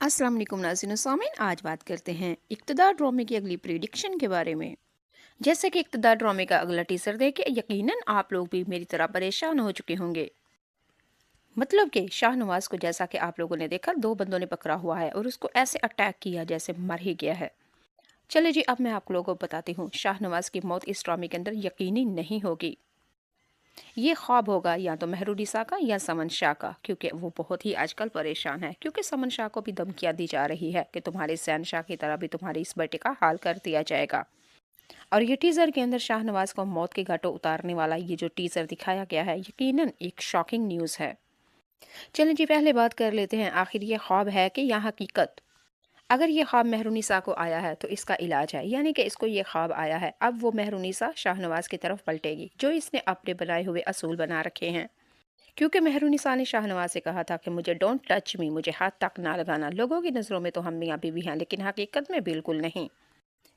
अस्सलाम वालेकुम नाज़रीन और सामीन। आज बात करते हैं इक़्तिदार ड्रामे की अगली प्रेडिक्शन के बारे में। जैसे कि इक़्तिदार ड्रामे का अगला टीजर देख के यकीनन आप लोग भी मेरी तरह परेशान हो चुके होंगे। मतलब कि शाहनवाज को जैसा कि आप लोगों ने देखा, दो बंदों ने पकड़ा हुआ है और उसको ऐसे अटैक किया जैसे मर ही गया है। चलिए जी, अब मैं आप लोगों को बताती हूँ, शाहनवाज की मौत इस ड्रामे के अंदर यकीनी नहीं होगी। ये ख्वाब होगा या तो मेहरुनिसा का या समन शाह का, क्योंकि वो बहुत ही आजकल परेशान है, क्योंकि समन शाह को भी धमकियां दी जा रही है कि तुम्हारे सैन शाह की तरह भी तुम्हारे इस बेटे का हाल कर दिया जाएगा। और ये टीजर के अंदर शाहनवाज को मौत के घाटों उतारने वाला ये जो टीजर दिखाया गया है, यकीनन एक शॉकिंग न्यूज़ है। चलिए जी, पहले बात कर लेते हैं, आखिर ये ख्वाब है कि या हकीकत। अगर ये ख्वाब मेहरुनिसा को आया है तो इसका इलाज है, यानी कि इसको ये ख्वाब आया है, अब वो मेहरुनिसा शाहनवाज की तरफ पलटेगी जो इसने अपने बनाए हुए असूल बना रखे हैं। क्योंकि मेहरुनिसा ने शाहनवाज से कहा था कि मुझे डोंट टच मी, मुझे हाथ तक ना लगाना। लोगों की नज़रों में तो हम मियाँ बीवी हैं, लेकिन हकीकत में बिल्कुल नहीं।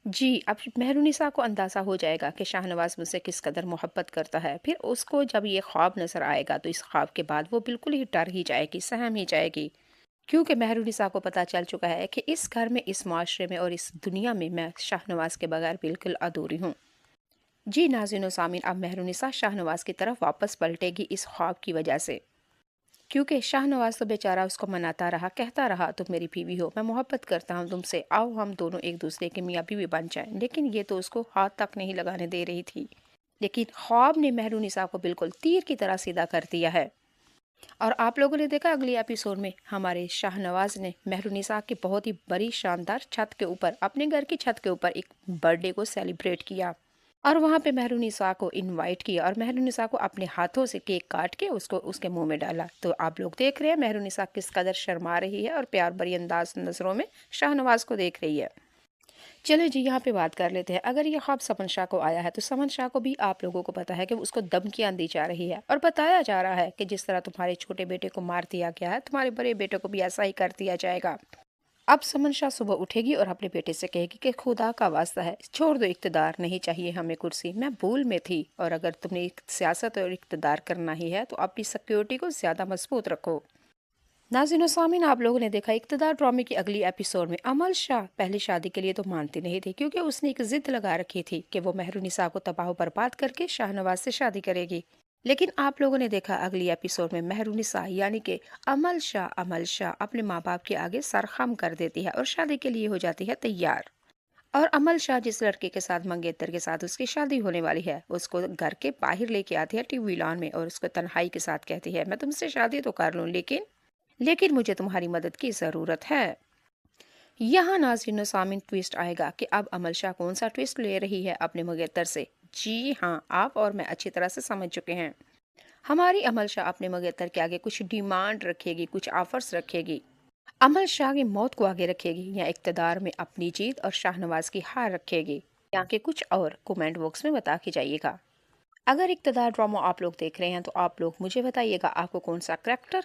जी, अब मेहरुनिसा को अंदाज़ा हो जाएगा कि शाहनवाज मुझसे किस कदर मोहब्बत करता है। फिर उसको जब ये ख्वाब नज़र आएगा तो इस ख्वाब के बाद वो बिल्कुल ही डर ही जाएगी, सहम ही जाएगी। क्योंकि मेहरुनिसा को पता चल चुका है कि इस घर में, इस माशरे में और इस दुनिया में मैं शाहनवाज के बगैर बिल्कुल अधूरी हूँ। जी नाज़रीन और सामीन, अब मेहरुनिसा शाहनवाज की तरफ वापस पलटेगी इस ख्वाब की वजह से। क्योंकि शाहनवाज तो बेचारा उसको मनाता रहा, कहता रहा तुम मेरी बीवी हो, मैं मोहब्बत करता हूँ तुमसे, आओ हम दोनों एक दूसरे के मियाँ बीवी बन जाएं। लेकिन ये तो उसको हाथ तक नहीं लगाने दे रही थी। लेकिन ख्वाब ने मेहरुनिसा को बिल्कुल तीर की तरह सीधा कर दिया है। और आप लोगों ने देखा अगली एपिसोड में हमारे शाहनवाज ने मेहरुनिसा की बहुत ही बड़ी शानदार छत के ऊपर, अपने घर की छत के ऊपर एक बर्थडे को सेलिब्रेट किया। और वहाँ पे मेहरुनिसा को इनवाइट किया और मेहरुनिसा को अपने हाथों से केक काट के उसको उसके मुंह में डाला। तो आप लोग देख रहे हैं मेहरुनिसा किस कदर शर्मा रही है और प्यार भरी अंदाज नजरों में शाहनवाज को देख रही है। चलो जी, यहाँ पे बात कर लेते हैं। अगर ये ख्वाब समन शाह को आया है तो समन शाह को भी आप लोगों को पता है कि उसको धमकियां दी जा रही है और बताया जा रहा है कि जिस तरह तुम्हारे छोटे बेटे को मार दिया गया है, तुम्हारे बड़े बेटे को भी ऐसा ही कर दिया जाएगा। अब समन शाह सुबह उठेगी और अपने बेटे से कहेगी कि खुदा का वास्ता है, छोड़ दो इक़्तिदार, नहीं चाहिए हमें कुर्सी, मैं भूल में थी। और अगर तुमने सियासत और इक़्तिदार करना ही है तो अपनी सिक्योरिटी को ज़्यादा मजबूत रखो। नाज़रीन और सामीन, आप लोगों ने देखा इक़्तिदार ड्रामे की अगली एपिसोड में अमल शाह पहली शादी के लिए तो मानती नहीं थी, क्योंकि उसने एक जिद लगा रखी थी कि वो मेहरुनिसा को तबाह बर्बाद करके शाहनवाज से शादी करेगी। लेकिन आप लोगों ने देखा अगली एपिसोड में मेहरुनिसा यानी कि अमल शाह अपने माँ बाप के आगे सर खम कर देती है और शादी के लिए हो जाती है तैयार। और अमल शाह जिस लड़के के साथ, मंगेतर के साथ उसकी शादी होने वाली है, उसको घर के बाहर लेके आती है टीवी लॉन में और उसको तन्हाई के साथ कहती है मैं तुमसे शादी तो कर लूं, लेकिन मुझे तुम्हारी मदद की ज़रूरत है। यहाँ नाज़रीन सामीन ट्विस्ट आएगा कि अब अमल शाह कौन सा ट्विस्ट ले रही है अपने मंगेतर से। जी हाँ, आप और मैं अच्छी तरह से समझ चुके हैं। हमारी अमल शाह अपने मंगेतर के आगे कुछ डिमांड रखेगी, कुछ ऑफर्स रखेगी। अमल शाह की मौत को आगे रखेगी या इक़्तिदार में अपनी जीत और शाहनवाज की हार रखेगी, या के कुछ और कमेंट बॉक्स में बता के जाइएगा। अगर इक़्तिदार ड्रामा आप लोग देख रहे हैं तो आप लोग मुझे बताइएगा आपको कौन सा करैक्टर